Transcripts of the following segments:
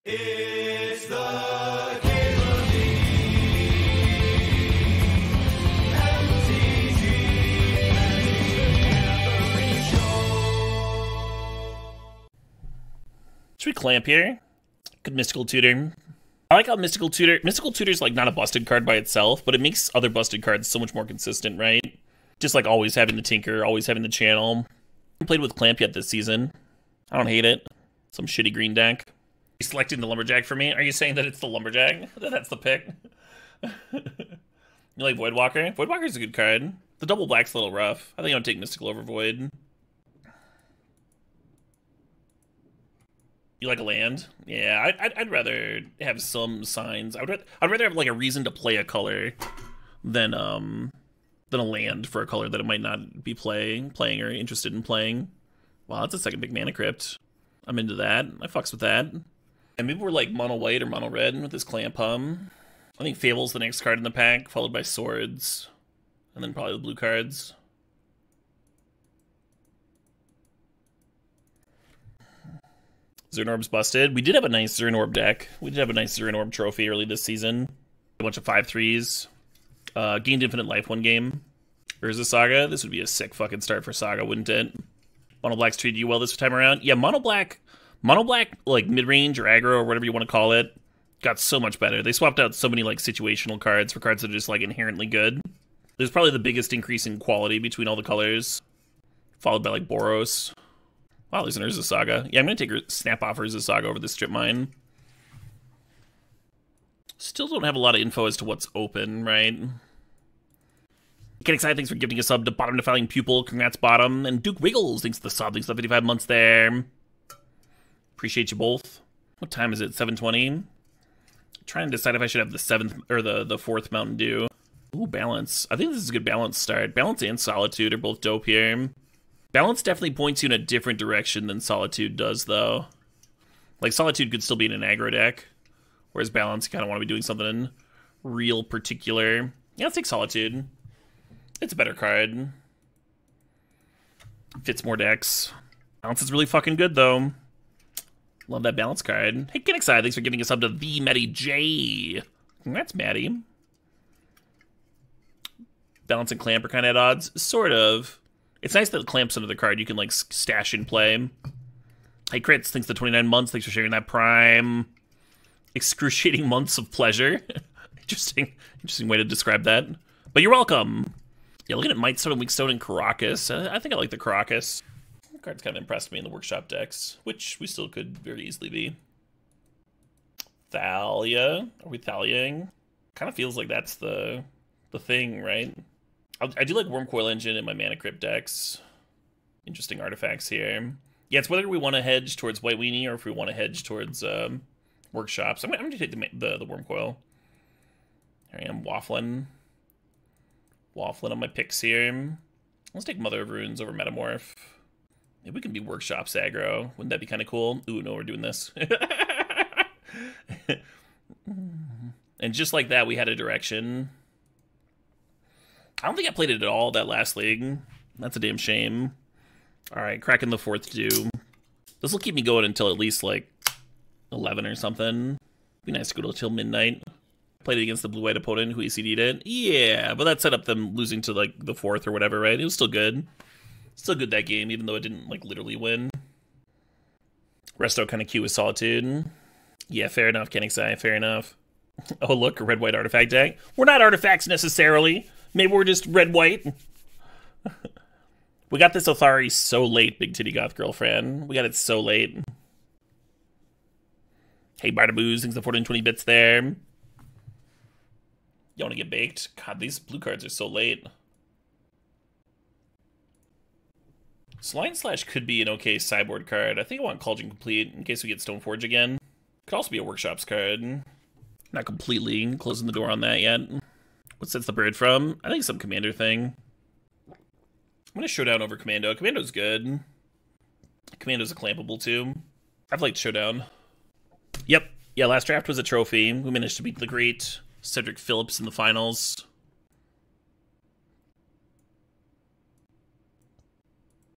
It's the Game of the MTGO Show. Should we clamp here? Good Mystical Tutor. I like how Mystical Tutor's like not a busted card by itself, but it makes other busted cards so much more consistent, right? Just like always having the Tinker, always having the Channel. I haven't played with Clamp yet this season. I don't hate it. Some shitty green deck. You selecting the Lumberjack for me? Are you saying that it's the Lumberjack? That's the pick? You like Voidwalker? Voidwalker's a good card. The double black's a little rough. I think I would take Mystical over Void. You like a land? Yeah, I'd rather have some signs. I'd rather have like a reason to play a color than a land for a color that it might not be playing or interested in playing. Wow, that's a second big mana crypt. I'm into that. I fucks with that. And maybe we're like mono white or mono red with this Clamp Hum. I think Fable's the next card in the pack, followed by Swords, and then probably the blue cards. Zernorb's busted. We did have a nice Zernorb deck. We did have a nice Zernorb trophy early this season. A bunch of 5/3s. Gained infinite life one game. Urza Saga. This would be a sick fucking start for Saga, wouldn't it? Mono Black's treated you well this time around. Yeah, Mono Black, like mid-range or aggro or whatever you want to call it, got so much better. They swapped out so many like situational cards for cards that are just like inherently good. There's probably the biggest increase in quality between all the colors, followed by like Boros. Wow, there's an Urza Saga. Yeah, I'm going to take her Snap off Urza Saga over the Strip Mine. Still don't have a lot of info as to what's open, right? Get excited, thanks for giving a sub to Bottom Defiling Pupil. Congrats, Bottom. And Duke Wiggles, thanks to the sub. Thanks for the 55 months there. Appreciate you both. What time is it? 7:20? Trying to decide if I should have the 7th or the 4th Mountain Dew. Ooh, Balance. I think this is a good Balance start. Balance and Solitude are both dope here. Balance definitely points you in a different direction than Solitude does, though. Like, Solitude could still be in an aggro deck, whereas Balance, you kind of want to be doing something real particular. Yeah, let's take Solitude. It's a better card. Fits more decks. Balance is really fucking good, though. Love that Balance card. Hey, get excited. Thanks for giving us up to the Maddie J. Congrats, Maddie. Balance and Clamp are kind of at odds. Sort of. It's nice that the Clamp's another card you can, like, stash and play. Hey, Crits, thanks to 29 months. Thanks for sharing that Prime. Excruciating months of pleasure. Interesting way to describe that. But you're welcome. Yeah, looking at Mightstone, Weakstone, and Caracas. I think I like the Caracas. The card's kind of impressed me in the workshop decks, which we still could very easily be. Thalia. Are we Thaliaing? Kind of feels like that's the thing, right? I do like Wormcoil Engine in my Mana Crypt decks. Interesting artifacts here. Yeah, it's whether we want to hedge towards White Weenie or if we want to hedge towards workshops. I'm going to take the Wormcoil. Here I am, waffling. Waffling on my picks here. Let's take Mother of Runes over Metamorph. Maybe we can be workshops aggro. Wouldn't that be kind of cool? Ooh, no, we're doing this. And just like that, we had a direction. I don't think I played it at all that last league. That's a damn shame. Alright, cracking the 4th Dew. This will keep me going until at least, like, 11 or something. Be nice to go till midnight. Played it against the blue-white opponent who ECD'd it. Yeah, but that set up them losing to, like, the 4th or whatever, right? It was still good. Still good that game, even though it didn't, like, literally win. Resto kind of cute with Solitude. Yeah, fair enough, Kenixai, fair enough. Oh, look, a red-white artifact deck. We're not artifacts, necessarily. Maybe we're just red-white. We got this Othari so late, Big Titty Goth Girlfriend. We got it so late. Hey, Bardaboos, thanks for 420 bits there. You want to get baked? God, these blue cards are so late. Slime Slash could be an okay sideboard card. I think I want Cauldron Complete in case we get Stoneforge again. Could also be a Workshops card. Not completely closing the door on that yet. What sets the bird from? I think some Commander thing. I'm going to Showdown over Commando. Commando's good. Commando's a clampable too. I've liked Showdown. Yep. Yeah, last draft was a trophy. We managed to beat the great Cedric Phillips in the finals.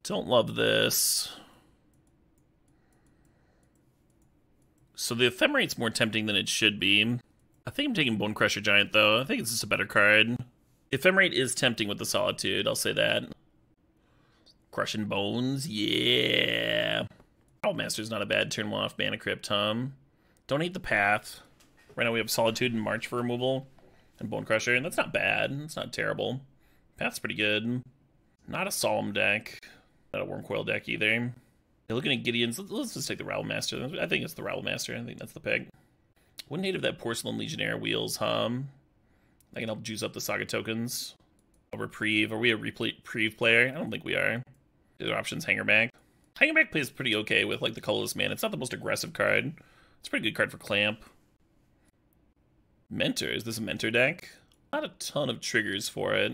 Don't love this. So the Ephemerate's more tempting than it should be. I think I'm taking Bone Crusher Giant, though. I think it's just a better card. Ephemerate is tempting with the Solitude, I'll say that. Crushing Bones, yeah. Master's not a bad turn 1 off Mana Crypt, Don't hate the path. Right now we have Solitude and March for removal. And Bone Crusher, and that's not bad. It's not terrible. Path's pretty good. Not a Solemn deck. Not a Wormcoil deck either. You're looking at Gideon's. Let's just take the Rabble Master. I think it's the Rabble Master. I think that's the pick. Wouldn't hate if that Porcelain Legionnaire wheels, That can help juice up the Saga tokens. A Reprieve. Are we a Reprieve player? I don't think we are. The other option's Hangerback. Hangerback plays pretty okay with like the colorless man. It's not the most aggressive card. It's a pretty good card for Clamp. Mentor. Is this a Mentor deck? Not a ton of triggers for it.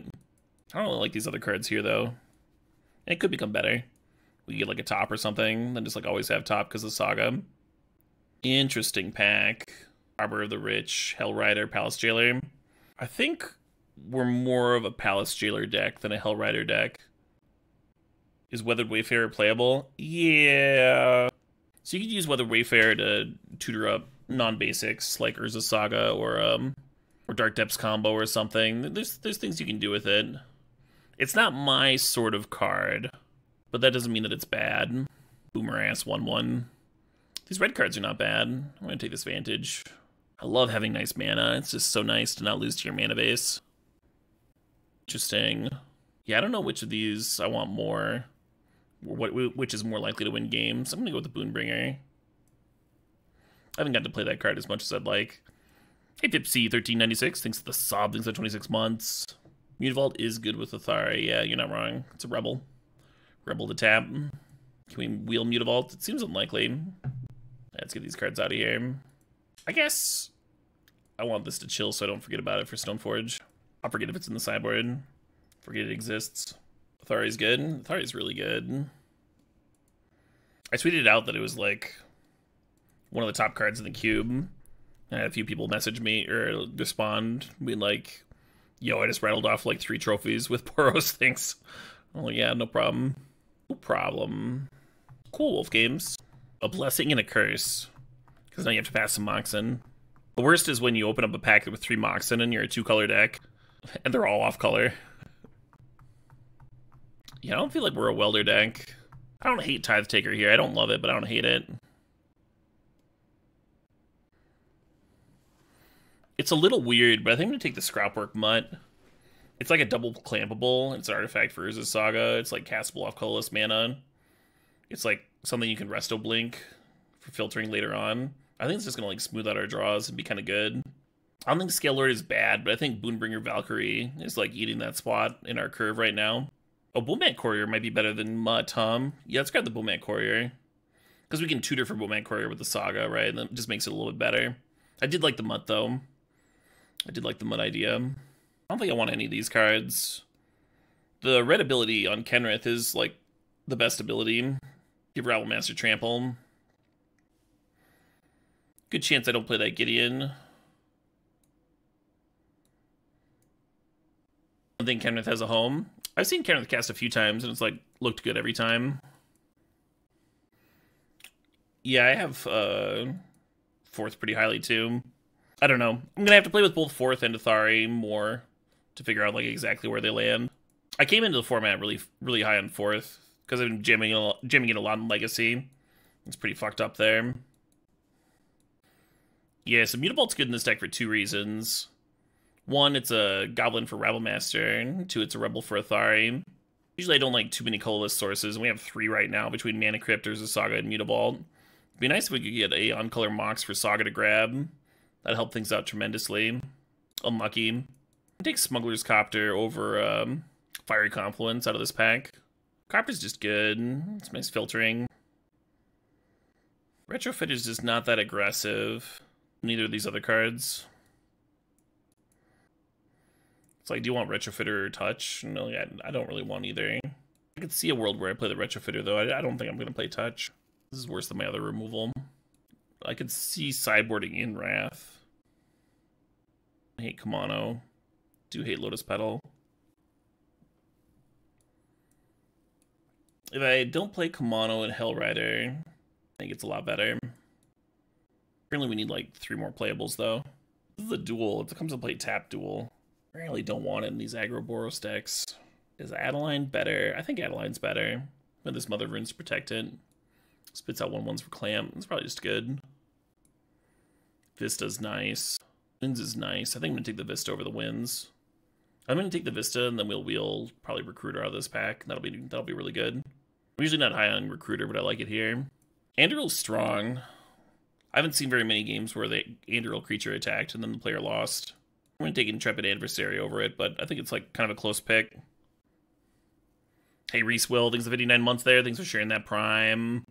I don't really like these other cards here, though. It could become better. We get like a top or something, then just like always have top because of Saga. Interesting pack. Arbor of the Rich, Hellrider, Palace Jailer. I think we're more of a Palace Jailer deck than a Hellrider deck. Is Weathered Wayfarer playable? Yeah. So you could use Weathered Wayfarer to tutor up non-basics like Urza Saga or Dark Depths combo or something. There's things you can do with it. It's not my sort of card, but that doesn't mean that it's bad. Boomerass 1/1. These red cards are not bad. I'm gonna take this Vantage. I love having nice mana. It's just so nice to not lose to your mana base. Interesting. Yeah, I don't know which of these I want more. Which is more likely to win games. I'm gonna go with the Boonbringer. I haven't got to play that card as much as I'd like. Hey Tipsy 1396 thinks the Sob thinks at 26 months. Mutavault is good with Athari. Yeah, you're not wrong. It's a Rebel. Rebel to tap. Can we wheel Mutavault? It seems unlikely. Let's get these cards out of here. I guess I want this to chill so I don't forget about it for Stoneforge. I'll forget if it's in the sideboard. Forget it exists. Athari's good. Athari's really good. I tweeted out that it was like one of the top cards in the cube. And I had a few people message me or respond, being like, yo, I just rattled off like 3 trophies with Boros things. I'm like, yeah, no problem. No problem. Cool, Wolf Games. A blessing and a curse. Because now you have to pass some Moxen. The worst is when you open up a pack with 3 Moxen and you're a 2-color deck. And they're all off color. Yeah, I don't feel like we're a Welder deck. I don't hate Tithe Taker here. I don't love it, but I don't hate it. It's a little weird, but I think I'm going to take the Scrapwork Mutt. It's like a double clampable. It's an artifact for Urza's Saga. It's like castable off colorless mana. It's like something you can Resto Blink for filtering later on. I think it's just going to like smooth out our draws and be kind of good. I don't think Scale Lord is bad, but I think Boonbringer Valkyrie is like eating that spot in our curve right now. Oh, Boombat Courier might be better than Mutt, Yeah, let's grab the Boombat Courier. Because we can tutor for Boombat Courier with the Saga, right? And that just makes it a little bit better. I did like the Mutt, though. I did like the Mutt idea. I don't think I want any of these cards. The red ability on Kenrith is, like, the best ability. Give Rabble Master Trample. Good chance I don't play that Gideon. I think Kenrith has a home. I've seen Kenrith cast a few times, and it's, like, looked good every time. Yeah, I have, Fourth pretty highly, too. I don't know. I'm gonna have to play with both Fourth and Athari more to figure out, like, exactly where they land. I came into the format really high on Fourth, because I've been jamming in a lot in Legacy. It's pretty fucked up there. Yeah, so Mutavault's good in this deck for 2 reasons. 1, it's a Goblin for Rabble Master. 2, it's a Rebel for Athari. Usually I don't like too many colorless sources, and we have 3 right now between Mana Crypt, Urza Saga, and Mutavault. It'd be nice if we could get a on-color Mox for Saga to grab. That'd help things out tremendously. Unlucky. I'll take Smuggler's Copter over Fiery Confluence out of this pack. Copter's just good. It's nice filtering. Retrofit is just not that aggressive. Neither of these other cards. It's like, do you want Retrofitter or Touch? No, yeah, I don't really want either. I could see a world where I play the Retrofitter, though. I don't think I'm going to play Touch. This is worse than my other removal. I could see sideboarding in Wrath. I hate Kamano. Do hate Lotus Petal. If I don't play Kamano and Hellrider, I think it's a lot better. Apparently we need like 3 more playables though. This is a duel. It comes to play tap duel. I really don't want it in these aggro Boros decks. Is Adeline better? I think Adeline's better. With this Mother of Runes to protect it. Spits out 1/1s for Clamp. It's probably just good. Vista's nice. Winds is nice. I think I'm going to take the Vista over the Winds. I'm going to take the Vista, and then we'll wheel probably Recruiter out of this pack. That'll be really good. I'm usually not high on Recruiter, but I like it here. Andurill's strong. I haven't seen very many games where the Andurill creature attacked and then the player lost. I'm going to take Intrepid Adversary over it, but I think it's like kind of a close pick. Hey, Reese Will, thanks for 59 months there. Thanks for sharing that Prime.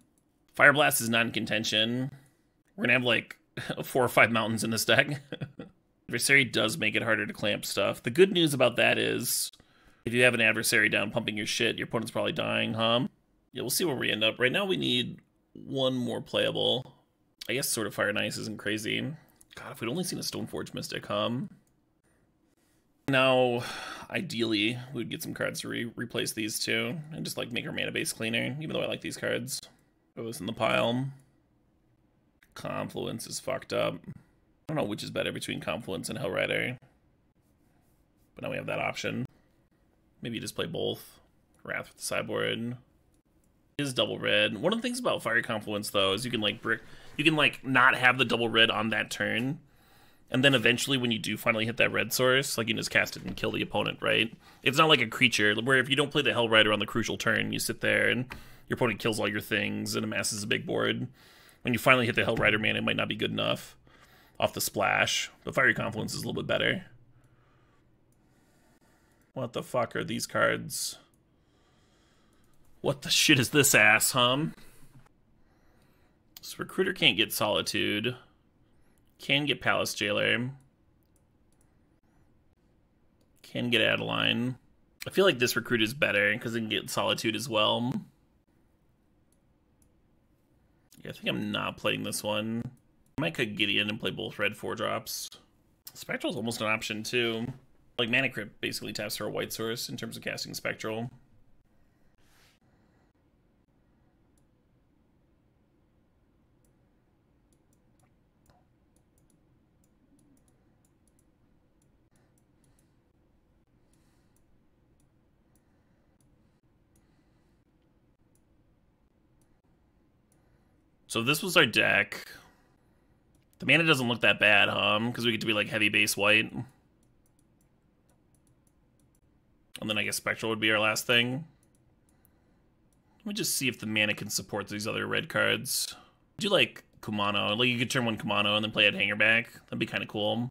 Fire Blast is not in contention. We're going to have like 4 or 5 mountains in this deck. Adversary does make it harder to clamp stuff. The good news about that is if you have an adversary down pumping your shit, your opponent's probably dying, huh? Yeah, we'll see where we end up. Right now we need 1 more playable. I guess Sword of Fire and Ice isn't crazy. God, if we'd only seen a Stoneforge Mystic, Now, ideally, we'd get some cards to replace these two and just like make our mana base cleaner, even though I like these cards. Throw this in the pile. Confluence is fucked up. I don't know which is better between Confluence and Hellrider. But now we have that option. Maybe you just play both. Wrath with the sideboard. It is double red. One of the things about Fiery Confluence, though, is you can like not have the double red on that turn. And then eventually when you do finally hit that red source, like you can just cast it and kill the opponent, right? It's not like a creature where if you don't play the Hellrider on the crucial turn, you sit there and your opponent kills all your things and amasses a big board. When you finally hit the Hellrider, man, it might not be good enough off the splash. But Fiery Confluence is a little bit better. What the fuck are these cards? What the shit is this ass, So Recruiter can't get Solitude. Can get Palace Jailer. Can get Adeline. I feel like this Recruit is better because it can get Solitude as well. Yeah, I think I'm not playing this one. I might cut Gideon and play both red 4-drops. Spectral's almost an option too. Like Mana Crypt basically taps for a white source in terms of casting Spectral. So this was our deck. The mana doesn't look that bad, because we get to be like heavy base white. And then I guess Spectral would be our last thing. Let me just see if the mana can support these other red cards. I do like Kumano. Like you could turn 1 Kumano and then play it Hangerback. That'd be kind of cool.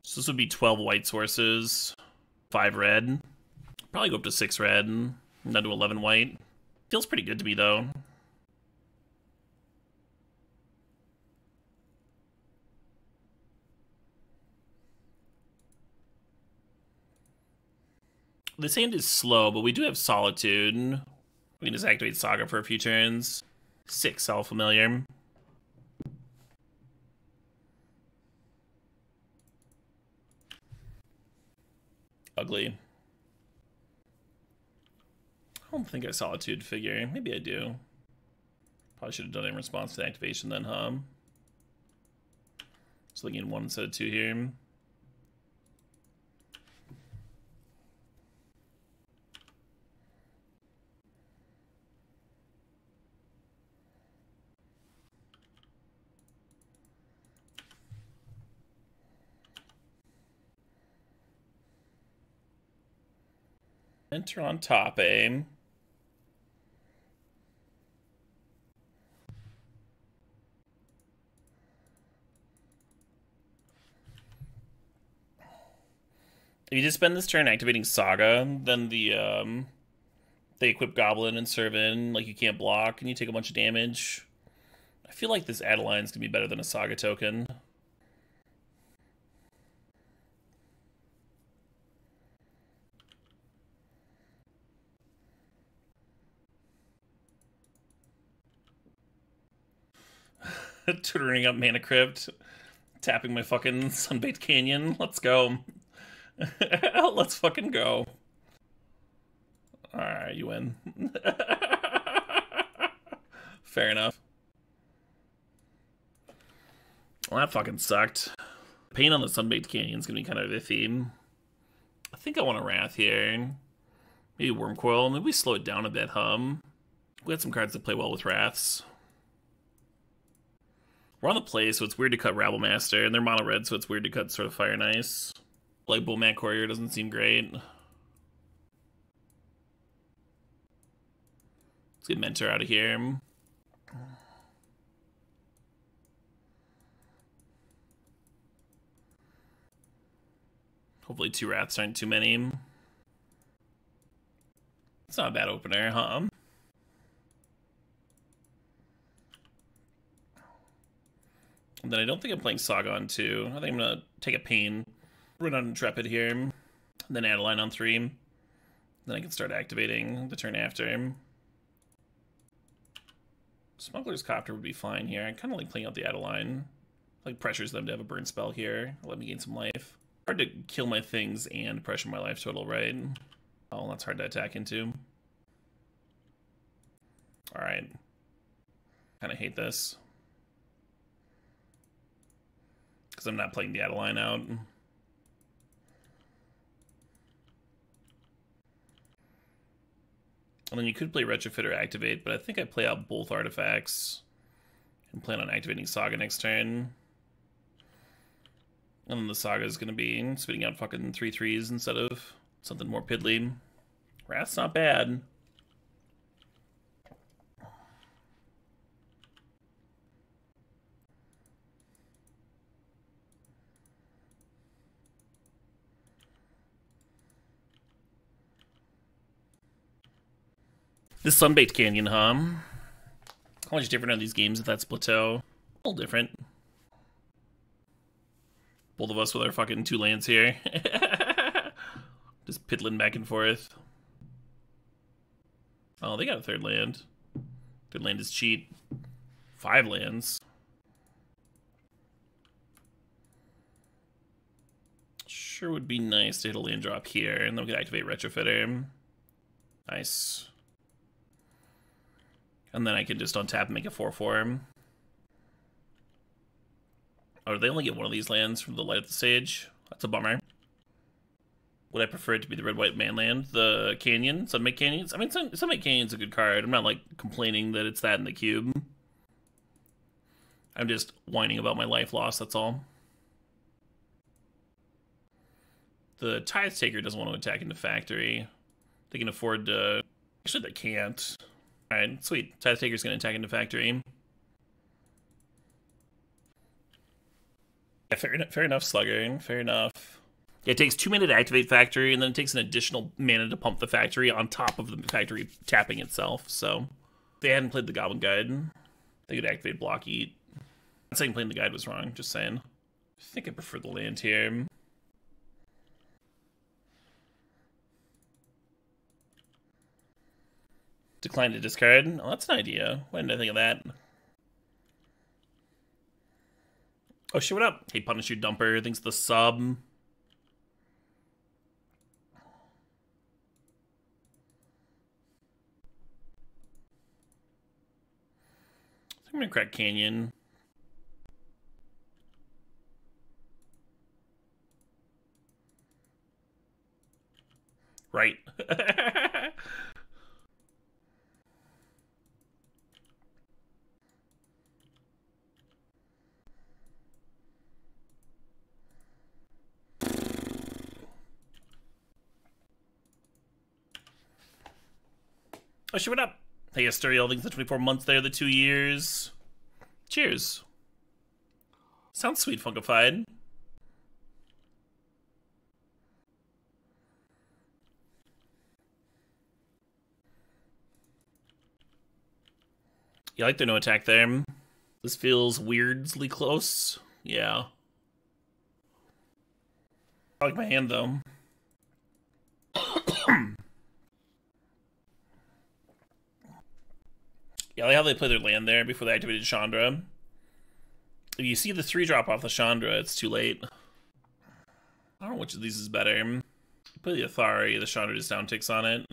So this would be 12 white sources, 5 red. Probably go up to 6 red, and down to 11 white. Feels pretty good to me, though. This hand is slow, but we do have Solitude. We can just activate Saga for a few turns. 6 all familiar. Ugly. I don't think I Solitude figure. Maybe I do. Probably should have done it in response to the activation then, So looking at 1 instead of 2 here. Enter on top, eh? If you just spend this turn activating Saga, then they equip Goblin and Servant, like you can't block, and you take a bunch of damage. I feel like this Adeline's gonna be better than a Saga token. Tutoring up Mana Crypt, tapping my fucking Sunbaked Canyon. Let's go. Let's fucking go. Alright, you win. Fair enough. Well, that fucking sucked. Pain on the Sunbaked Canyon's gonna be kind of iffy. I think I want a Wrath here. Maybe Wormcoil. Maybe we slow it down a bit, We got some cards that play well with Wraths. We're on the play, so it's weird to cut Rabblemaster, and they're mono red, so it's weird to cut sort of Fire and Ice. Like Bullmat Courier doesn't seem great. Let's get Mentor out of here. Hopefully 2 Wraths aren't too many. It's not a bad opener, And then I don't think I'm playing Saga on 2. I think I'm gonna take a Pain, run on Intrepid here, and then add a line on 3. Then I can start activating the turn after. Smuggler's Copter would be fine here. I kind of like playing out the Adeline. Like pressures them to have a burn spell here. Let me gain some life. Hard to kill my things and pressure my life total, right? Oh, that's hard to attack into. Alright. Kind of hate this. Because I'm not playing the Adeline out. And then you could play Retrofit or Activate, but I think I play out both artifacts and plan on activating Saga next turn. And then the Saga is going to be spitting out fucking 3/3s instead of something more piddly. Wrath's not bad. This Sunbaked Canyon, How much different are these games if that's Plateau? A little different. Both of us with our fucking 2 lands here. Just piddling back and forth. Oh, they got a 3rd land. 3rd land is cheat. 5 lands. Sure would be nice to hit a land drop here, and then we could activate Retrofitter. Nice. And then I can just untap and make a 4/4. Oh, they only get one of these lands from the light of the stage? That's a bummer. Would I prefer it to be the red-white man land? The Canyon? Sunbaked Canyons? I mean, Sunbaked Canyon's a good card. I'm not, like, complaining that it's that in the cube. I'm just whining about my life loss, that's all. The Tithe Taker doesn't want to attack into Factory. They can afford to... Actually, they can't. Alright, sweet. Tithe Taker's gonna attack into Factory. Yeah, fair enough, Slugger. Fair enough. Yeah, it takes 2 mana to activate Factory, and then it takes an additional mana to pump the Factory on top of the Factory tapping itself, so... If they hadn't played the Goblin Guide, they could activate Block Eat. I'm not saying playing the Guide was wrong, just saying. I think I prefer the land here. Decline to discard. Oh, that's an idea. Why didn't I think of that? Oh shit, what up? Hey, Punish Your Dumper thinks the sub. I'm gonna crack Canyon. Right. Oh shit, what up? Hey, Asturiel thinks the 24 months there, the 2 years. Cheers. Sounds sweet, Funkified. You like the no attack there. This feels weirdly close. Yeah. I like my hand, though. Yeah, I like how they play their land there before they activated Chandra. If you see the 3-drop off the Chandra, it's too late. I don't know which of these is better. You play the Athari, the Chandra just down ticks on it.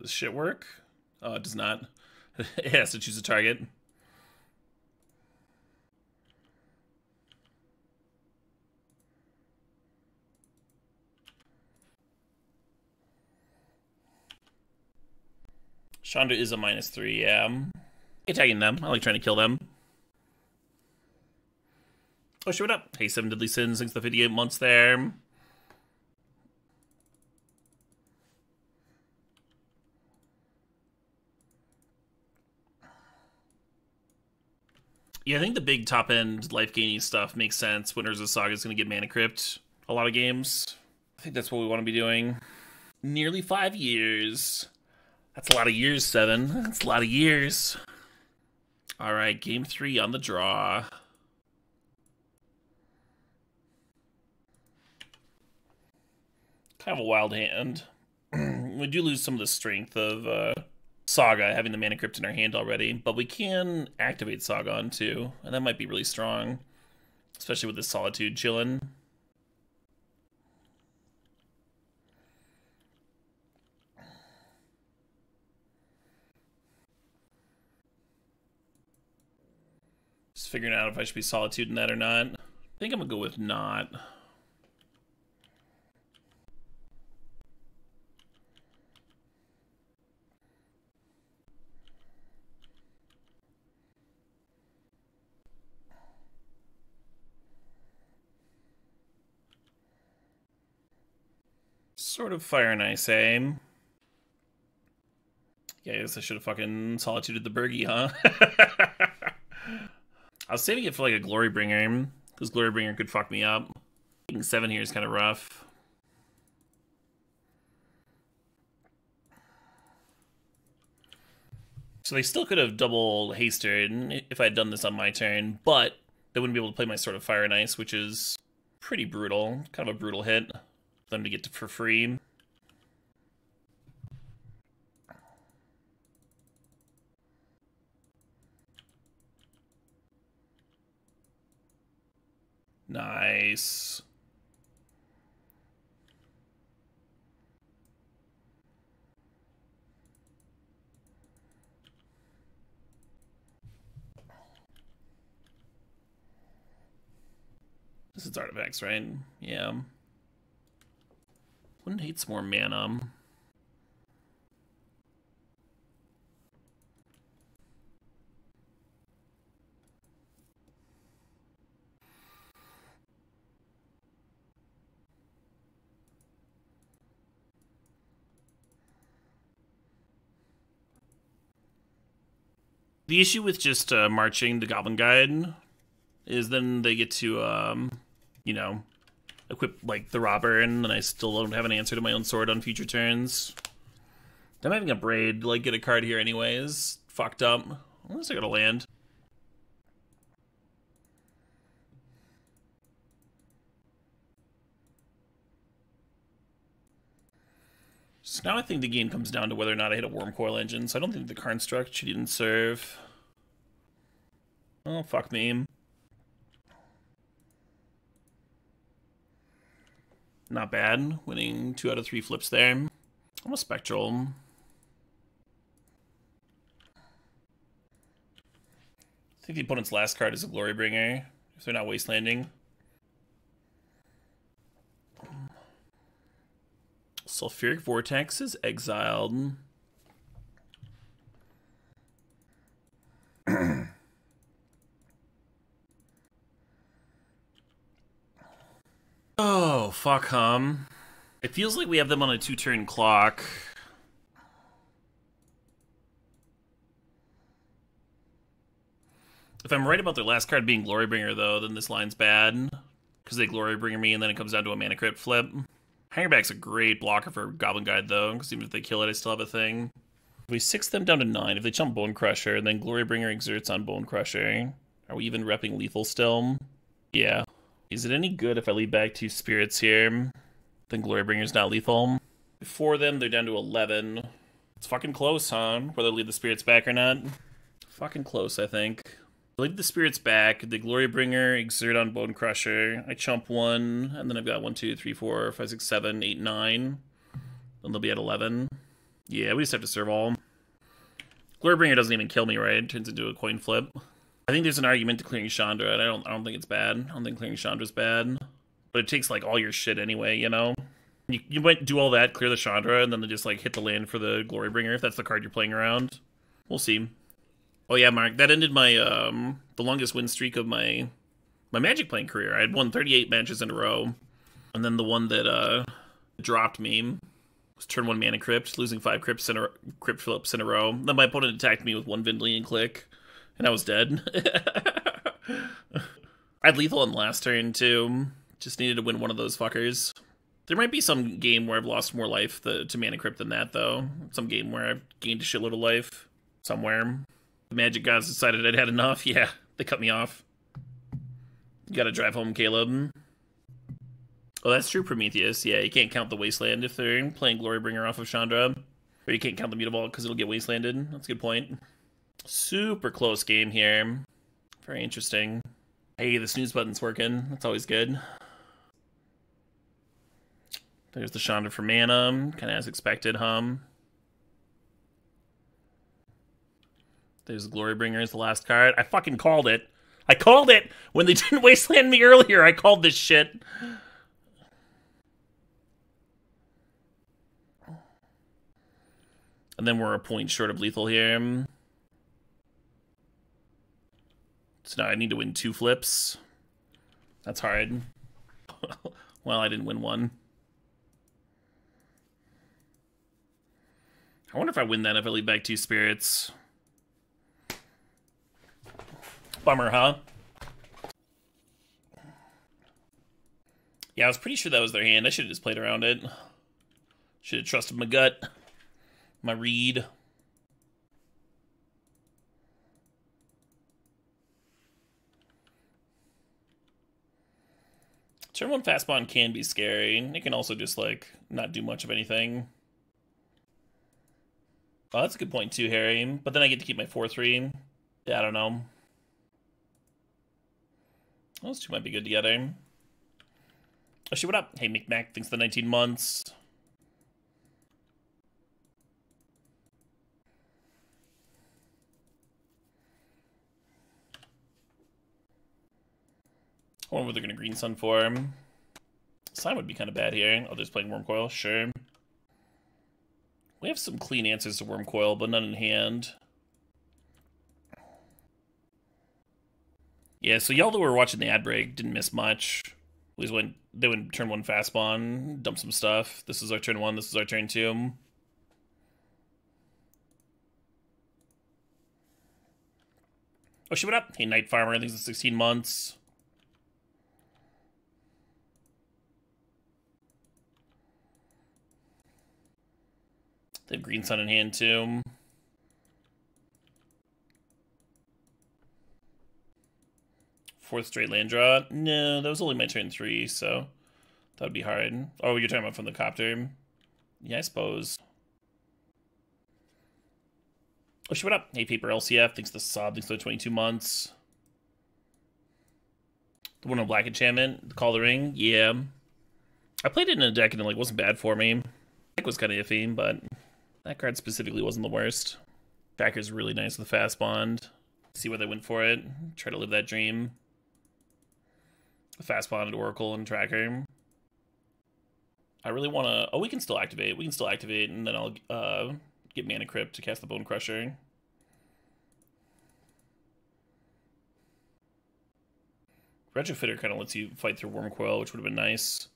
Does shit work? Oh, it does not. It has to choose a target. Chandra is a -3, yeah. Attacking them. I like trying to kill them. Oh, shit, what up? Hey, 7 Deadly Sins, thanks for the 58 months there. Yeah, I think the big top-end life-gaining stuff makes sense. Winners of Saga is going to get Mana Crypt a lot of games. I think that's what we want to be doing. Nearly 5 years. That's a lot of years, 7. That's a lot of years. All right, game 3 on the draw. Kind of a wild hand. We do lose some of the strength of Saga, having the Mana Crypt in our hand already, but we can activate Saga on too, and that might be really strong, especially with the Solitude chillin'. Just figuring out if I should be Solitude in that or not. I think I'm gonna go with not. Sort of Fire and Ice, eh? Yeah, I guess I should have fucking Solituded the Bergie, huh? I was saving it for like a Glory Bringer, because Glory Bringer could fuck me up. Taking 7 here is kind of rough. So they still could have double hasted if I had done this on my turn, but they wouldn't be able to play my Sword of Fire and Ice, which is pretty brutal. Kind of a brutal hit for them to get for free. Nice. This is artifacts, right? Yeah. Wouldn't hate some more mana. The issue with just marching the Goblin Guide is then they get to, you know, equip, like, the Robber, and then I still don't have an answer to my own sword on future turns. I'm having a Braid, like, get a card here anyways. Fucked up. Unless I got a land. So now I think the game comes down to whether or not I hit a Wormcoil Engine, so I don't think the Construct should even serve. Oh, fuck me. Not bad. Winning 2 out of 3 flips there. I'm a Spectral. I think the opponent's last card is a Glory Bringer, if they're not Wastelanding. Sulfuric Vortex is exiled. Oh, fuck, It feels like we have them on a 2-turn clock. If I'm right about their last card being Glorybringer, though, then this line's bad. Because they Glorybringer me, and then it comes down to a Mana Crypt flip. Hangerback's a great blocker for Goblin Guide, though, because even if they kill it, I still have a thing. If we 6 them down to 9, if they jump Bone Crusher, and then Glorybringer exerts on Bone Crusher, are we even repping lethal still? Yeah. Is it any good if I lead back 2 spirits here? Then Glorybringer's not lethal. Before them, they're down to 11. It's fucking close, huh? Whether I lead the spirits back or not. Fucking close, I think. Lead the spirits back, the Glorybringer, exert on Bone Crusher. I chump 1, and then I've got 1, 2, 3, 4, 5, 6, 7, 8, 9. Then they'll be at 11. Yeah, we just have to serve all. Glorybringer doesn't even kill me, right? It turns into a coin flip. I think there's an argument to clearing Chandra, and I don't think it's bad. I don't think clearing Chandra's bad. But it takes, like, all your shit anyway, you know? You might do all that, clear the Chandra, and then they just, like, hit the land for the Glorybringer, if that's the card you're playing around. We'll see. Oh yeah, Mark, that ended my, the longest win streak of my Magic playing career. I had won 38 matches in a row. And then the one that, dropped me was turn 1 Mana Crypt, losing 5 Crypt flips in a row. Then my opponent attacked me with 1 Vendilion click, and I was dead. I had lethal on the last turn, too. Just needed to win one of those fuckers. There might be some game where I've lost more life to Mana Crypt than that, though. Some game where I've gained a shitload of life. Somewhere. The Magic gods decided I'd had enough. Yeah, they cut me off. You gotta drive home, Caleb. Oh, that's true, Prometheus. Yeah, you can't count the Wasteland if they're playing Glorybringer off of Chandra. Or you can't count the Mutavault because it'll get Wastelanded. That's a good point. Super close game here. Very interesting. Hey, the snooze button's working. That's always good. There's the Chandra for mana. Kind of as expected, There's the Glorybringer as the last card. I fucking called it. I called it! When they didn't Wasteland me earlier, I called this shit. And then we're a point short of lethal here. So now I need to win 2 flips. That's hard. Well, I didn't win 1. I wonder if I win that if I lead back 2 spirits. Bummer, huh? Yeah, I was pretty sure that was their hand. I should have just played around it. Should have trusted my gut. My read. Turn 1 fast spawn can be scary. It can also just, like, not do much of anything. Oh, that's a good point too, Harry. But then I get to keep my 4/3. Yeah, I don't know. Those two might be good together. Oh shit, what up? Hey, Micmac, thanks for the 19 months. I wonder what they're going to green sun for. Sign would be kind of bad here. Oh, they're just playing Wormcoil? Sure. We have some clean answers to Wormcoil, but none in hand. Yeah, so y'all that were watching the ad break didn't miss much. They went turn 1 fast spawn, dump some stuff. This is our turn 1, this is our turn 2. Oh shit, what up? Hey, Night Farmer, I think it's 16 months. They have Green Sun in hand, too. Fourth straight land draw. No, that was only my turn 3, so that would be hard. Oh, you're talking about from the copter? Yeah, I suppose. Oh, shit, what up? Hey, Paper LCF. Thanks to Sob. Thanks for the 22 months. The one on Black Enchantment. Call the Ring. Yeah. I played it in a deck and it, like, wasn't bad for me. The deck was kind of iffy, but that card specifically wasn't the worst. Tracker's really nice with the Fast Bond. See why they went for it. Try to live that dream. The Fast Bond, Oracle, and Tracker. I really want to... Oh, we can still activate. We can still activate, and then I'll get Mana Crypt to cast the Bone Crusher. Retrofitter kind of lets you fight through Wormcoil, which would have been nice.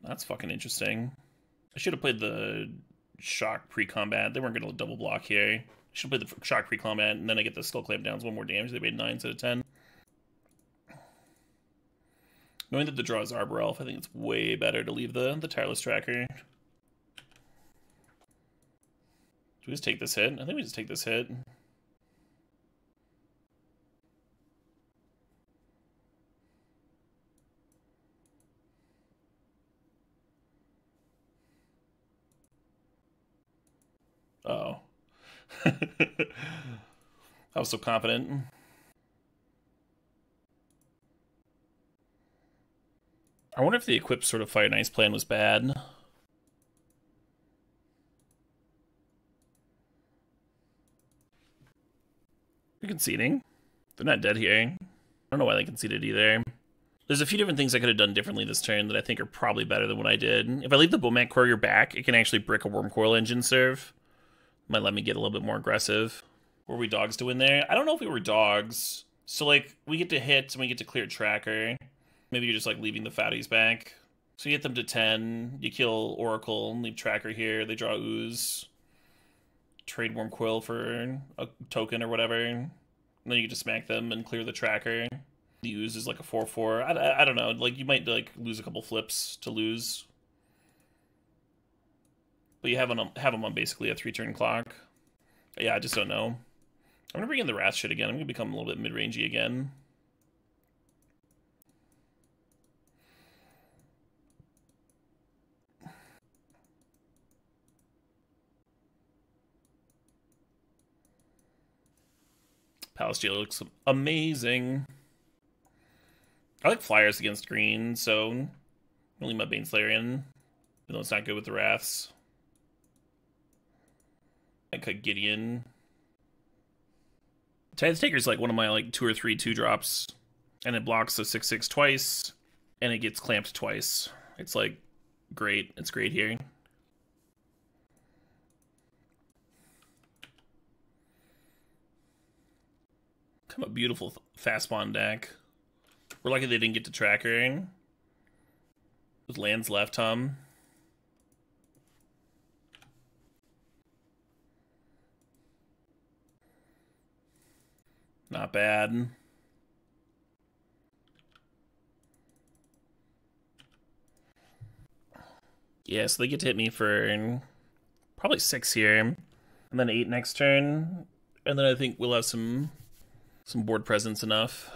That's fucking interesting. I should have played the Shock pre-combat. They weren't going to double block here. I should have played the Shock pre-combat, and then I get the Skull Clamp downs 1 more damage. They made 9 instead of 10. Knowing that the draw is Arbor Elf, I think it's way better to leave the Tireless Tracker. Do we just take this hit? I think we just take this hit. Oh. I was so confident. I wonder if the equipped sort of Fire and Ice plan was bad. They're conceding. They're not dead here. I don't know why they conceded either. There's a few different things I could have done differently this turn that I think are probably better than what I did. If I leave the Bowmat Courier back, it can actually brick a Wormcoil Engine serve. Might let me get a little bit more aggressive. Were we dogs to win there? I don't know if we were dogs. So, like, we get to hit and we get to clear tracker. Maybe you're just, like, leaving the fatties back. So you get them to 10. You kill Oracle and leave tracker here. They draw Ooze. Trade Wormcoil for a token or whatever. And then you get to smack them and clear the tracker. The Ooze is like a 4/4. I don't know. Like, you might, like, lose a couple flips to lose. But you have them on basically a 3-turn clock. Yeah, I just don't know. I'm gonna bring in the Wrath shit again. I'm gonna become a little bit mid-rangey again. Palace Jail looks amazing. I like flyers against green, so I'll leave my Baneslayer in, even though it's not good with the Wraths. I cut Gideon. Tithe Taker's like one of my like 2 or 3 2-drops, and it blocks the 6/6 twice, and it gets clamped twice. It's like great. It's great here. Come a beautiful fast spawn deck. We're lucky they didn't get to tracker. With lands left, Not bad. Yeah, so they get to hit me for probably 6 here, and then 8 next turn, and then I think we'll have some board presence enough.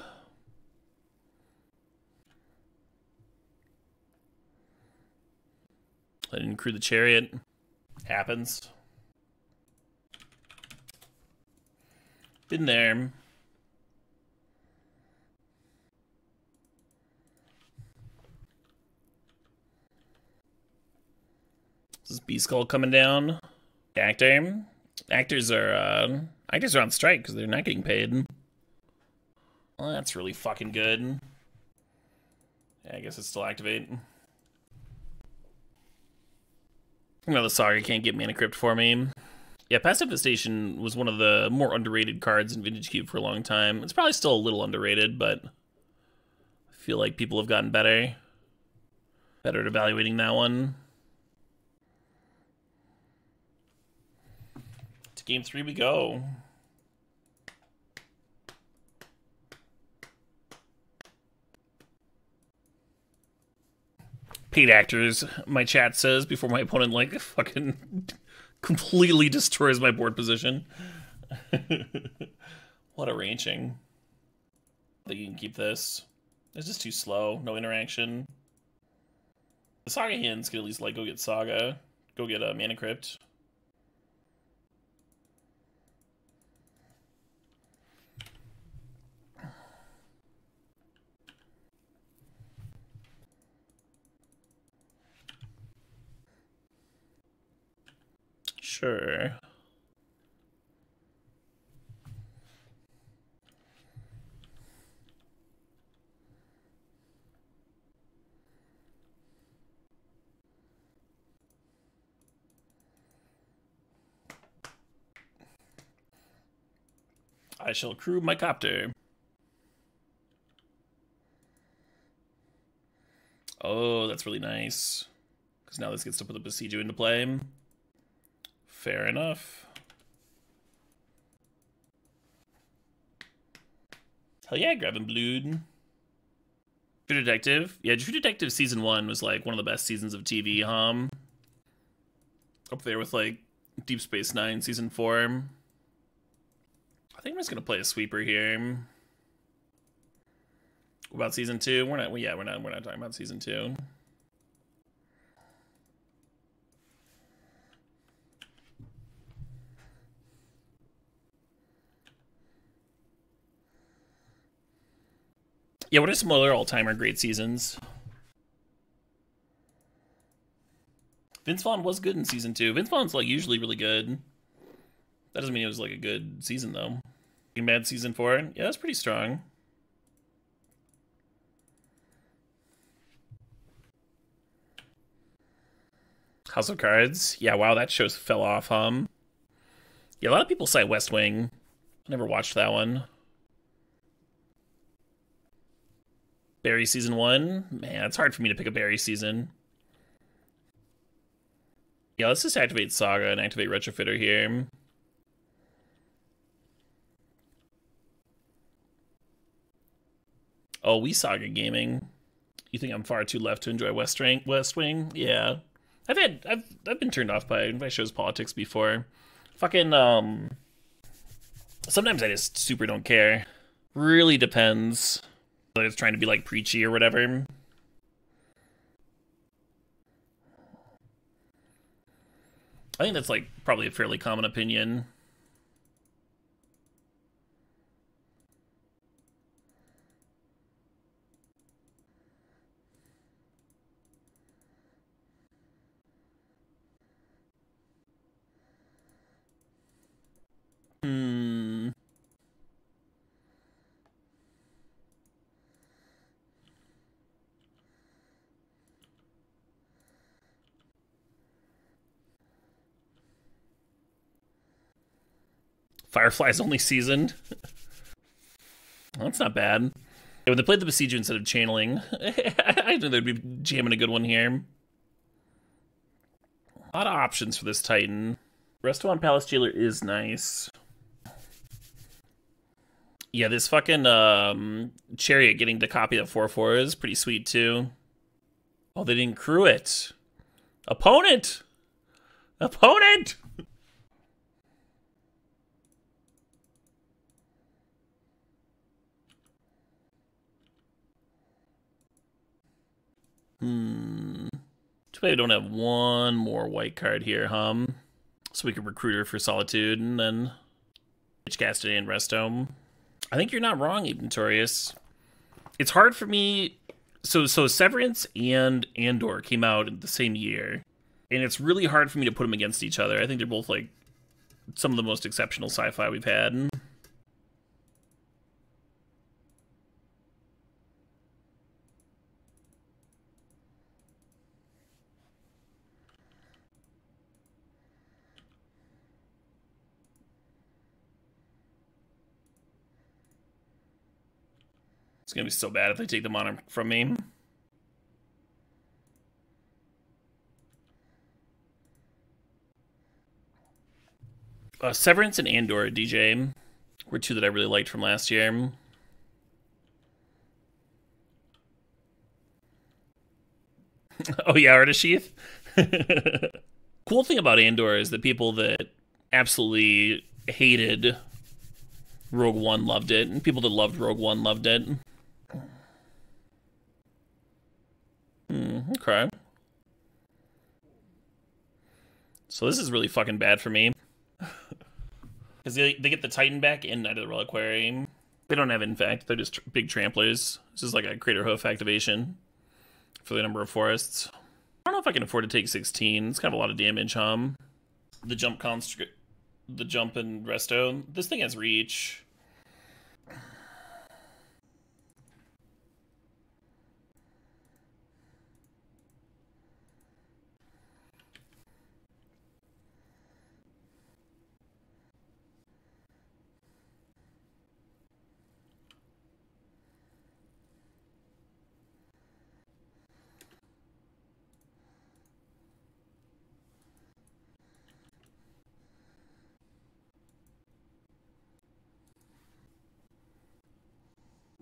I didn't crew the Chariot. Happens. Been there. This is B-Skull coming down. Actor. Actors are on strike because they're not getting paid. Well, that's really fucking good. Yeah, I guess it's still activate. No, the Saga can't get Mana Crypt for me. Yeah, Past Devastation was one of the more underrated cards in Vintage Cube for a long time. It's probably still a little underrated, but I feel like people have gotten better. Better at evaluating that one. To game 3 we go. Paid actors, my chat says, before my opponent, like, fucking completely destroys my board position. What a ranching. I think you can keep this. It's just too slow. No interaction. The Saga hands can at least, like, go get Saga. Go get a Mana Crypt. Sure. I shall crew my copter. Oh, that's really nice. Because now this gets to put the Besieger into play. Fair enough. Hell yeah, grabbing Blood. True Detective. Yeah, True Detective Season 1 was like one of the best seasons of TV, Up there with like Deep Space Nine Season 4. I think I'm just gonna play a sweeper here. What about Season 2? We're not talking about Season 2. Yeah, what are some other all-timer great seasons? Vince Vaughn was good in season 2. Vince Vaughn's like usually really good. That doesn't mean it was like a good season though. Breaking Bad season 4, yeah, that's pretty strong. House of Cards, yeah, wow, that show fell off, Yeah, a lot of people cite West Wing. I never watched that one. Barry season 1, man, it's hard for me to pick a Barry season. Yeah, let's just activate Saga and activate Retrofitter here. Oh, we Saga gaming. You think I'm far too left to enjoy West Wing? Yeah. I've been turned off by shows politics before. Fucking sometimes I just super don't care. Really depends. Like it's trying to be like preachy or whatever. I think that's like probably a fairly common opinion. Firefly's only seasoned. Well, that's not bad. Yeah, when they played the Besieger instead of channeling, I knew they'd be jamming a good one here. A lot of options for this Titan. Restaurant Palace Jailer is nice. Yeah, this fucking Chariot getting to copy that 4/4 is pretty sweet too. Oh, they didn't crew it. Opponent! Opponent! Too bad we don't have one more white card here, so we can recruit her for Solitude and then cast it in Restome. I think you're not wrong, Notorious. It's hard for me. So Severance and Andor came out in the same year, and it's really hard for me to put them against each other. I think they're both like some of the most exceptional sci-fi we've had. It's gonna be so bad if they take the Monarch from me. Severance and Andor, DJ, were two that I really liked from last year. Oh yeah, Artist Sheath. Cool thing about Andor is that people that absolutely hated Rogue One loved it, and people that loved Rogue One loved it. Okay. So this is really fucking bad for me. Because they get the Titan back and Knight of the Reliquary. They don't have Infect, they're just big tramplers. This is like a Crater Hoof activation for the number of forests. I don't know if I can afford to take 16. It's kind of a lot of damage, The jump construct, the jump and resto. This thing has reach.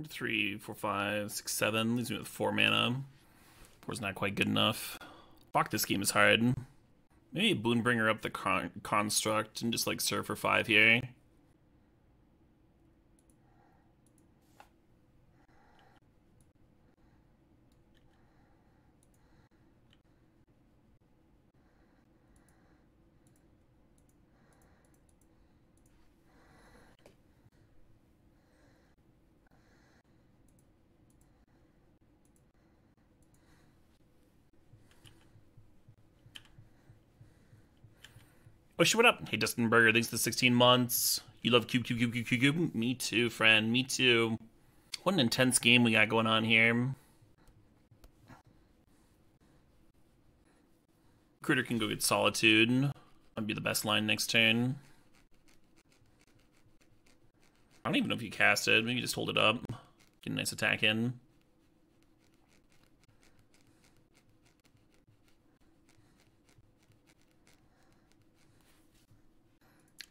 Three, four, five, six, seven. Leaves me with 4 mana. 4's not quite good enough. Fuck, this game is hard. Maybe Boonbringer up the construct and just like serve for 5 here. Oh, shit, what up? Hey, Dustin Berger, thanks for the 16 months. You love Cube, Cube, Cube, Cube, Cube, Cube? Me too, friend, me too. What an intense game we got going on here. Critter can go get Solitude. That'd be the best line next turn. I don't even know if you cast it. Maybe just hold it up. Get a nice attack in.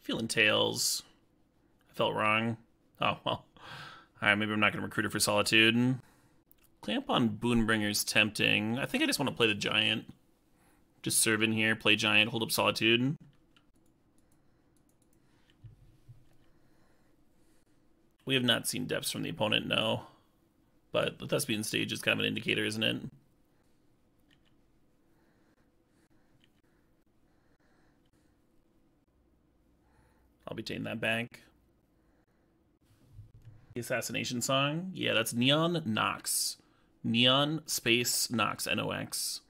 Feeling tails. I felt wrong. Oh, well. Alright, maybe I'm not going to recruit her for Solitude. Clamp on Boonbringer's tempting. I think I just want to play the Giant. Just serve in here, play Giant, hold up Solitude. We have not seen depths from the opponent, no. But the Thespian stage is kind of an indicator, isn't it? I'll be taking that back. The Assassination Song? Yeah, that's Neon Nox. Neon Space Nox, N-O-X.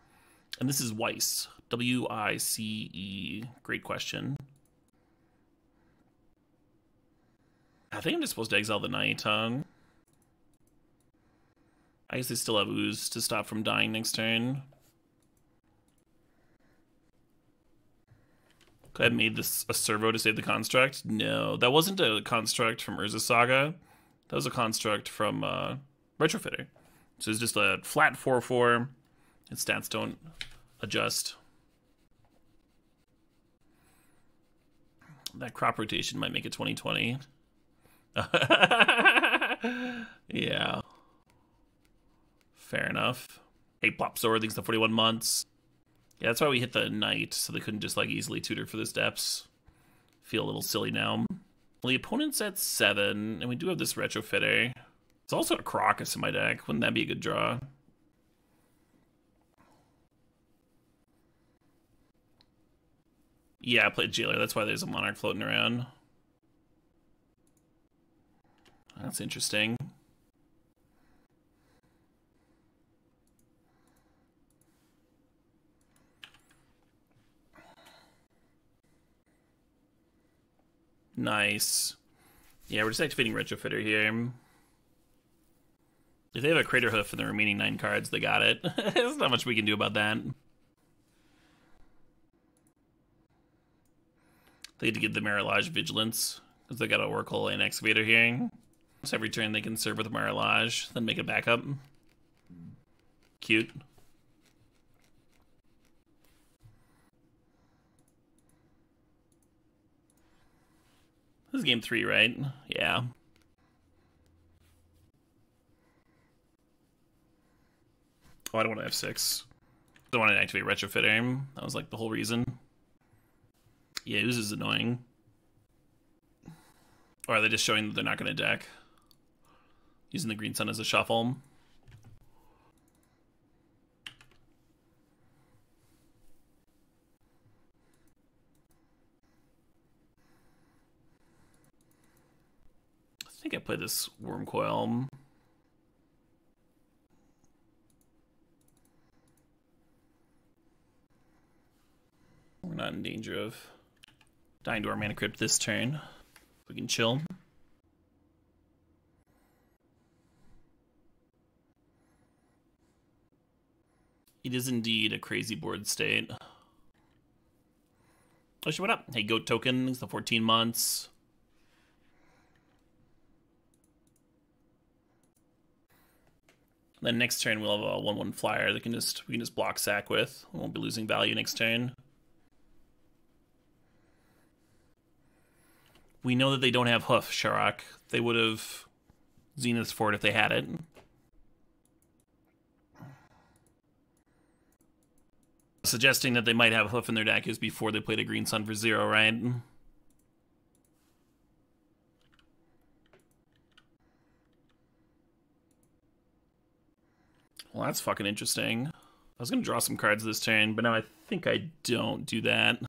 And this is Weiss. W-I-C-E. Great question. I think I'm just supposed to exile the Night Tongue. I guess they still have Ooze to stop from dying next turn. Could I have made this a servo to save the construct? No, that wasn't a construct from Urza Saga. That was a construct from Retrofitter. So it's just a flat 4/4. Its stats don't adjust. That crop rotation might make it 2020. Yeah. Fair enough. Hey, Plop Sword, thanks to 41 months. Yeah, that's why we hit the Knight, so they couldn't just like easily tutor for this depths. Feel a little silly now. Well, the opponent's at 7, and we do have this Retrofitter. It's also a Crocus in my deck. Wouldn't that be a good draw? Yeah, I played Jailer. That's why there's a Monarch floating around. That's interesting. Nice. Yeah, we're just activating Retrofitter here. If they have a Crater Hoof in the remaining 9 cards, they got it. There's not much we can do about that. They had to give the Marilage Vigilance, because they got an Oracle and Excavator here. So every turn they can serve with Marilage, then make a backup. Cute. This is game 3, right? Yeah. Oh, I don't want to F6. I don't want to activate Retrofitter. That was like the whole reason. Yeah, Ooze is annoying. Or are they just showing that they're not going to deck? Using the Green Sun as a shuffle. I think I played this Worm Coil. We're not in danger of dying to our Mana Crypt this turn. We can chill. It is indeed a crazy board state. Oh shit, what up? Hey, Goat Token, it's the 14 months. Then next turn we'll have a 1/1 flyer that we can just block sack with. We won't be losing value next turn. We know that they don't have Hoof, Sharok. They would have Zenith for it if they had it. Suggesting that they might have Hoof in their deck is before they played a Green Sun for 0, right? Well, that's fucking interesting. I was going to draw some cards this turn, but now I think I don't do that.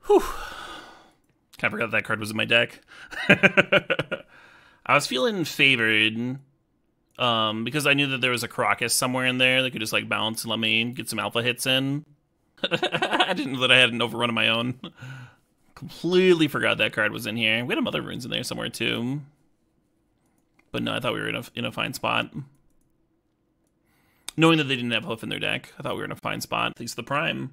Whew. I forgot that card was in my deck. I was feeling favored because I knew that there was a Crocus somewhere in there that could just like bounce and let me get some alpha hits in. I didn't know that I had an overrun of my own. Completely forgot that card was in here. We had Mother Runes in there somewhere too. But no, I thought we were in a fine spot. Knowing that they didn't have Hoof in their deck, I thought we were in a fine spot. Thanks to the Prime.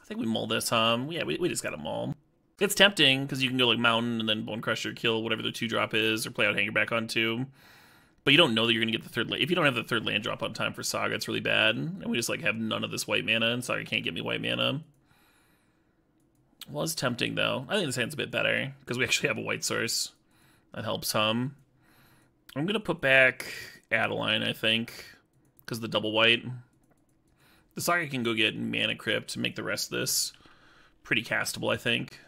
I think we mull this, Yeah, we just got to mull. It's tempting, because you can go like Mountain and then Bone Crusher, kill whatever the 2-drop is, or play out Hanger back on 2. But you don't know that you're going to get the third land. If you don't have the third land drop on time for Saga, it's really bad. And we just like have none of this white mana, and Saga can't get me white mana. Was tempting, though. I think this hand's a bit better, because we actually have a white source. That helps some. I'm going to put back Adeline, I think, because the double white. The Saga can go get Mana Crypt to make the rest of this pretty castable, I think.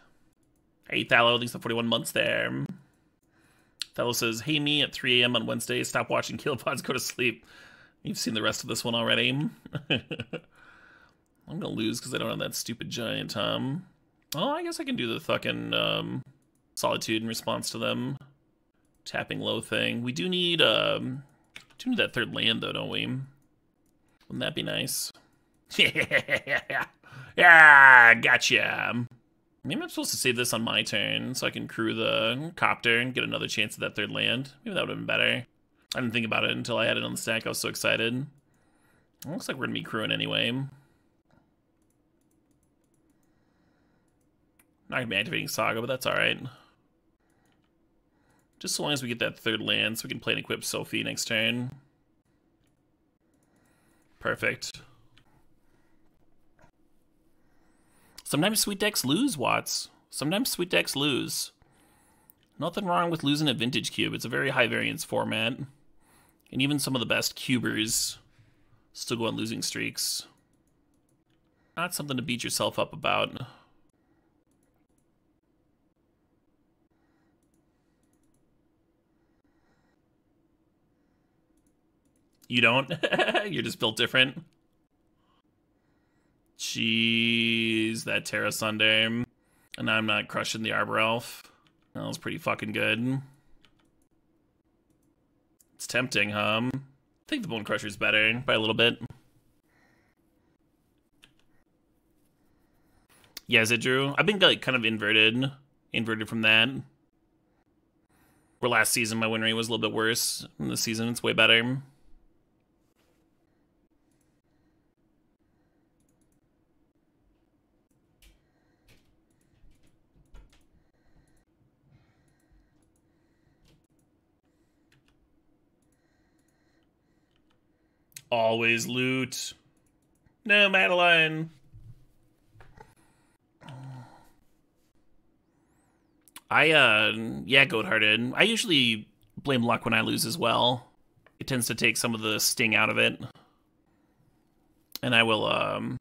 Hey, Thallow, thanks for 41 months there. Thallow says, hey, me at 3 a.m. on Wednesday, stop watching Kilopods, go to sleep. You've seen the rest of this one already. I'm going to lose because I don't have that stupid giant, Oh, I guess I can do the fucking Solitude in response to them tapping low thing. We do need that third land, though, don't we? Wouldn't that be nice? Yeah, gotcha. Maybe I'm supposed to save this on my turn so I can crew the Copter and get another chance at that third land. Maybe that would have been better. I didn't think about it until I had it on the stack. I was so excited. It looks like we're going to be crewing anyway. Not going to be activating Saga, but that's alright. Just so long as we get that third land so we can play and equip Sophie next turn. Perfect. Sometimes sweet decks lose, Watts. Sometimes sweet decks lose. Nothing wrong with losing a Vintage Cube. It's a very high variance format. And even some of the best cubers still go on losing streaks. Not something to beat yourself up about. You don't? You're just built different? Jeez, that Terra Sunday. And I'm not crushing the Arbor Elf. That was pretty fucking good. It's tempting, huh? I think the Bone Crusher's better by a little bit. Yeah, is it Drew? I've been like kind of inverted from that. Where last season my win rate was a little bit worse. And this season it's way better. Always loot. No, Madeline. Yeah, Goat-Hearted. I usually blame luck when I lose as well. It tends to take some of the sting out of it. And I will,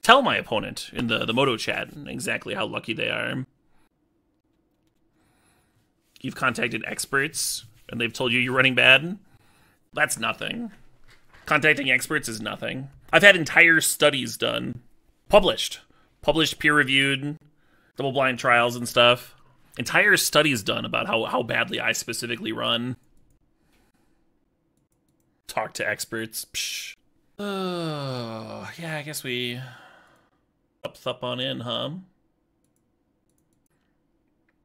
tell my opponent in the Moto chat exactly how lucky they are. You've contacted experts, and they've told you you're running bad? That's nothing. Contacting experts is nothing. I've had entire studies done. Published, peer-reviewed, double-blind trials and stuff. Entire studies done about how badly I specifically run. Talk to experts. Psh. Yeah, I guess we up on in, huh?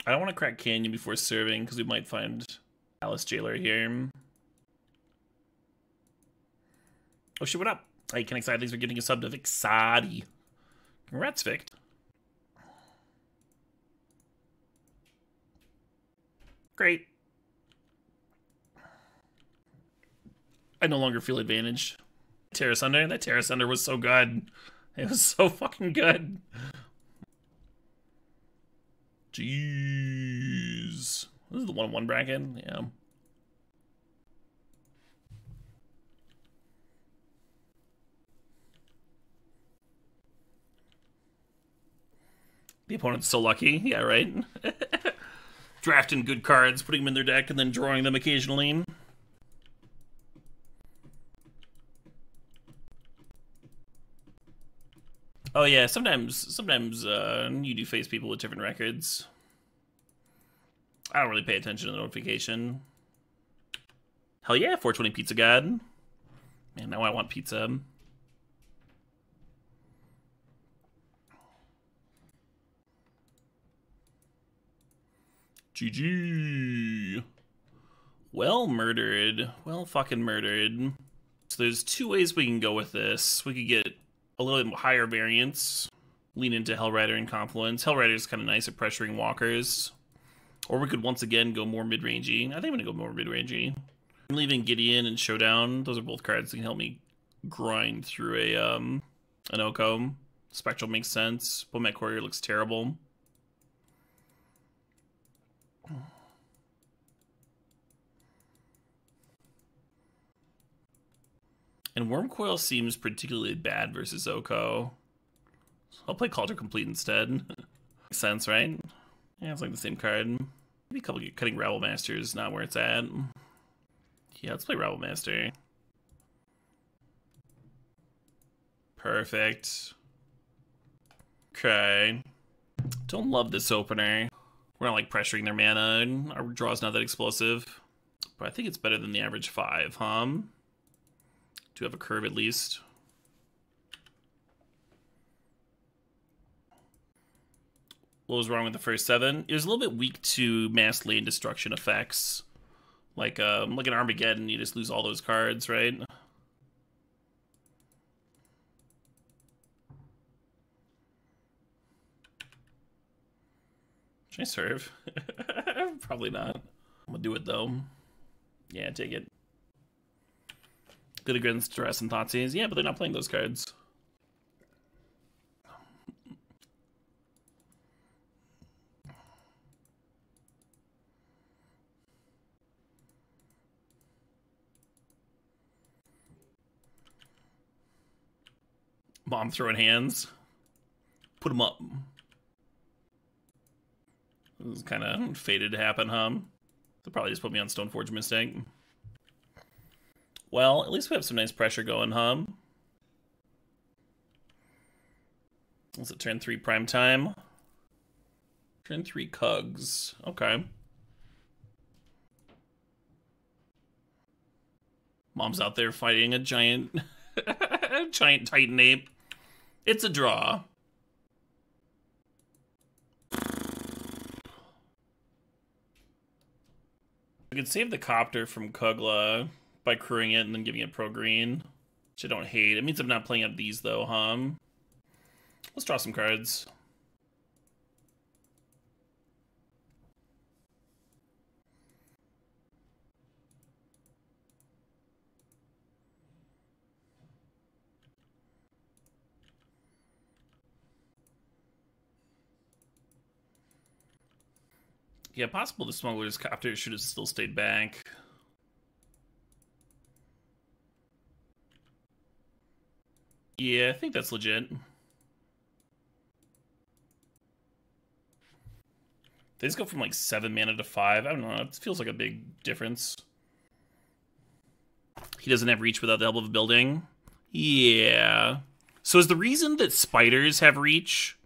I don't want to crack Canyon before serving because we might find Alice Jailer here. Oh shit, what up? Hey, Ken Excited, thanks for getting a sub to Vixadi. Congrats, Vic. Great. I no longer feel advantaged. Terra Sunder? That Terra Sunder was so good. It was so fucking good. Jeez. This is the 1-1 bracket? Yeah. The opponent's so lucky. Yeah, right? Drafting good cards, putting them in their deck, and then drawing them occasionally. Oh yeah, sometimes you do face people with different records. I don't really pay attention to the notification. Hell yeah, 420 Pizza God. Man, now I want pizza. GG. Well murdered. Well fucking murdered. So there's two ways we can go with this. We could get a little bit higher variance. Lean into Hellrider and Confluence. Hellrider's kind of nice at pressuring walkers. Or we could once again go more mid-rangey. I think I'm going to go more mid-rangey. I'm leaving Gideon and Showdown. Those are both cards that can help me grind through an Oko. Spectral makes sense. Bomet Courier looks terrible. And Wormcoil seems particularly bad versus Oko. I'll play Cauldron Complete instead. Makes sense, right? Yeah, it's like the same card. Maybe a couple Cutting Rabble Master is not where it's at. Yeah, let's play Rabble Master. Perfect. Okay. Don't love this opener. We're not like pressuring their mana, and our draw's not that explosive. But I think it's better than the average 5, huh? Do have a curve at least. What was wrong with the first 7? It was a little bit weak to mass lane destruction effects. Like an Armageddon, you just lose all those cards, right? Should I serve? Probably not. I'm gonna do it though. Yeah, take it. Good against Stress and Thoughtseize. Yeah, but they're not playing those cards. Mom throwing hands. Put them up. This is kind of fated to happen, huh? They'll probably just put me on Stoneforge Mystic. Well, at least we have some nice pressure going, huh? Is it turn 3 prime time? Turn 3 Cugs. Okay. Mom's out there fighting a giant giant Titan ape. It's a draw. I could save the Copter from Kugla by crewing it and then giving it pro green, which I don't hate. It means I'm not playing up these though, huh? Let's draw some cards. Yeah, possible the Smuggler's Copter should have still stayed back. Yeah, I think that's legit. They just go from like 7 mana to 5. I don't know, it feels like a big difference. He doesn't have reach without the help of a building. Yeah. So is the reason that spiders have reach,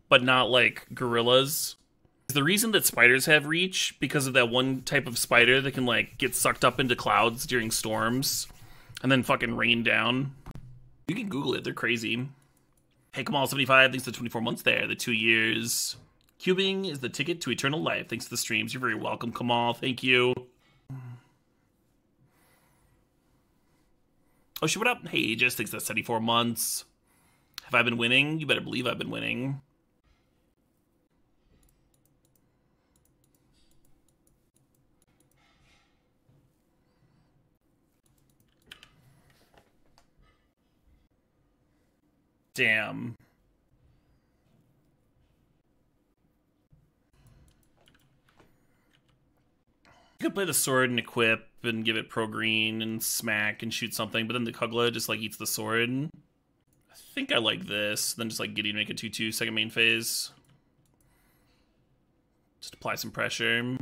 but not like gorillas? Is the reason that spiders have reach because of that one type of spider that can like get sucked up into clouds during storms and then fucking rain down? You can Google it, they're crazy. Hey, Kamal75, thanks for the 24 months there, the 2 years. Cubing is the ticket to eternal life. Thanks to the streams. You're very welcome, Kamal. Thank you. Oh, shit, what up? Hey, Aegis, thanks for the 74 months. Have I been winning? You better believe I've been winning. Damn. You could play the sword and equip and give it pro green and smack and shoot something, but then the Kugla just like eats the sword. I think I like this. Then just like Gideon make a 2/2 second main phase. Just apply some pressure.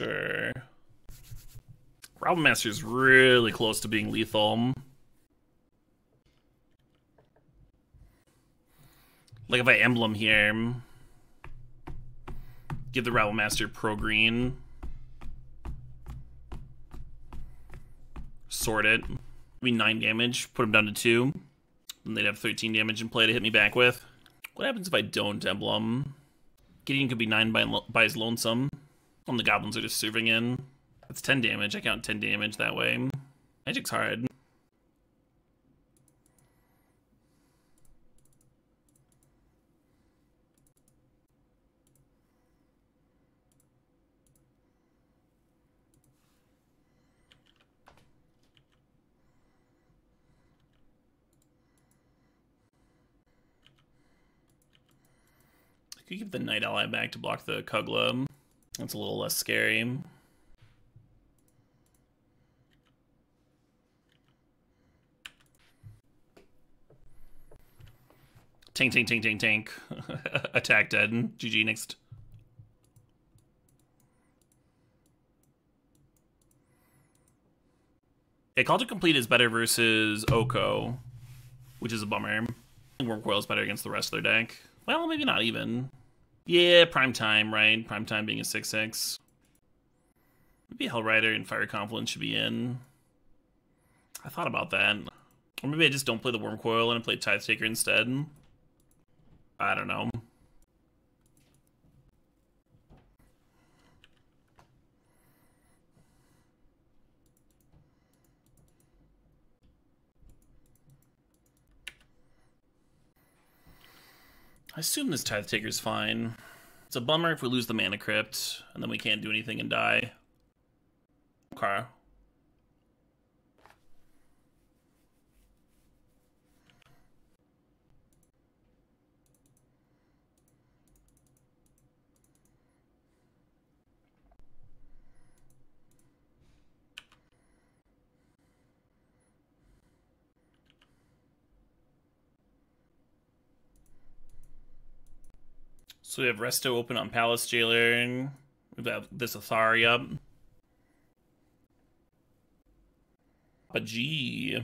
Sure. Problem Master's really close to being lethal. Like if I emblem here, give the Rabble Master pro green, sort it, be 9 damage, put him down to 2, and they'd have 13 damage in play to hit me back with. What happens if I don't emblem? Gideon could be 9 by his lonesome. And the goblins are just serving in. That's 10 damage. I count 10 damage that way. Magic's hard. I could keep the Night Ally back to block the Kugla. That's a little less scary. Tank, tank, tank, tank, tank. Attack dead. GG next. Yeah, Call to Complete is better versus Oko, which is a bummer. Wormcoil is better against the rest of their deck. Well, maybe not even. Yeah, Prime Time, right? Prime Time being a 6/6. Maybe Hellrider and Fire Confluence should be in. I thought about that. Or maybe I just don't play the Wormcoil and I play Tithe Taker instead. I don't know. I assume this Tithe Taker's fine. It's a bummer if we lose the Mana Crypt, and then we can't do anything and die. Okay. So we have Resto open on Palace Jailer. We've got this Athari up. A G.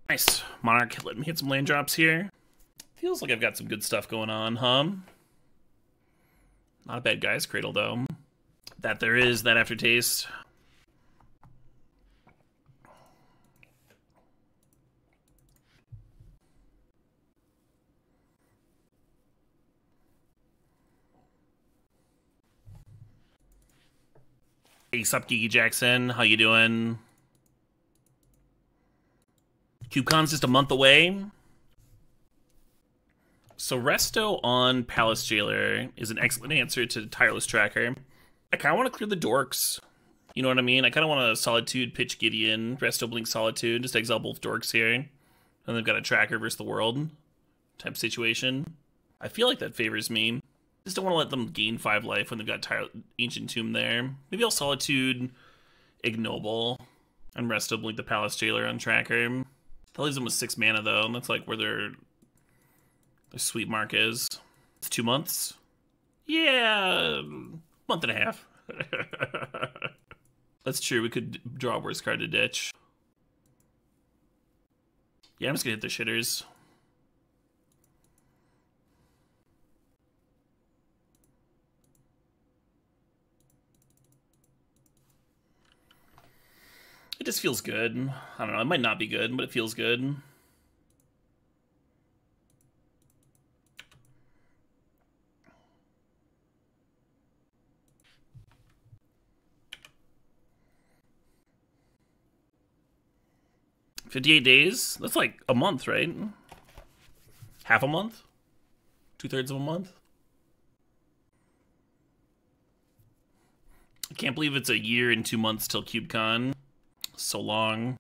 Nice. Monarch, let me hit some land drops here. Feels like I've got some good stuff going on, huh? Not a bad Guy's Cradle, though. That there is, that aftertaste. Hey, sup, Geeky Jackson? How you doing? CubeCon's just a month away. So Resto on Palace Jailer is an excellent answer to Tireless Tracker. I kind of want to clear the dorks. You know what I mean? I kind of want to Solitude, pitch Gideon, Resto Blink Solitude, just exile both dorks here. And they've got a Tracker versus the world type situation. I feel like that favors me. Just don't want to let them gain 5 life when they've got Ancient Tomb there. Maybe I'll Solitude, Ignoble, and Resto Blink the Palace Jailer on Tracker. That leaves them with 6 mana, though, and that's like where their sweet mark is. It's 2 months? Yeah, month and a half. That's true, we could draw a worse card to ditch. Yeah, I'm just gonna hit the shitters. It just feels good. I don't know, it might not be good, but it feels good. $58 days? That's like a month, right? Half a month? 2/3 of a month? I can't believe it's a year and 2 months till CubeCon. So long.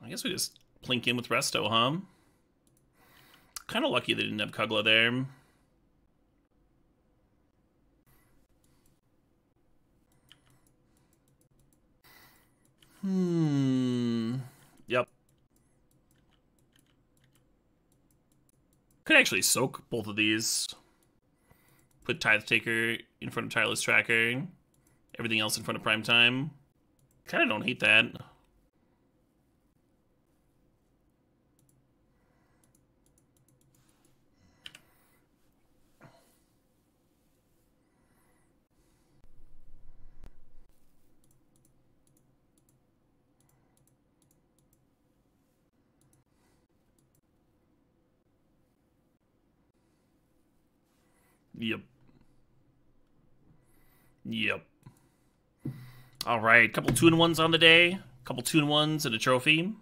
I guess we just plink in with Resto, huh? Kind of lucky they didn't have Kugla there. Yep. Could actually soak both of these. Put Tithe Taker in front of Tireless Tracker. Everything else in front of Prime Time. Kind of don't hate that. Yep. Yep. All right, couple 2-in-1s on the day. Couple 2-in-1s and a trophy.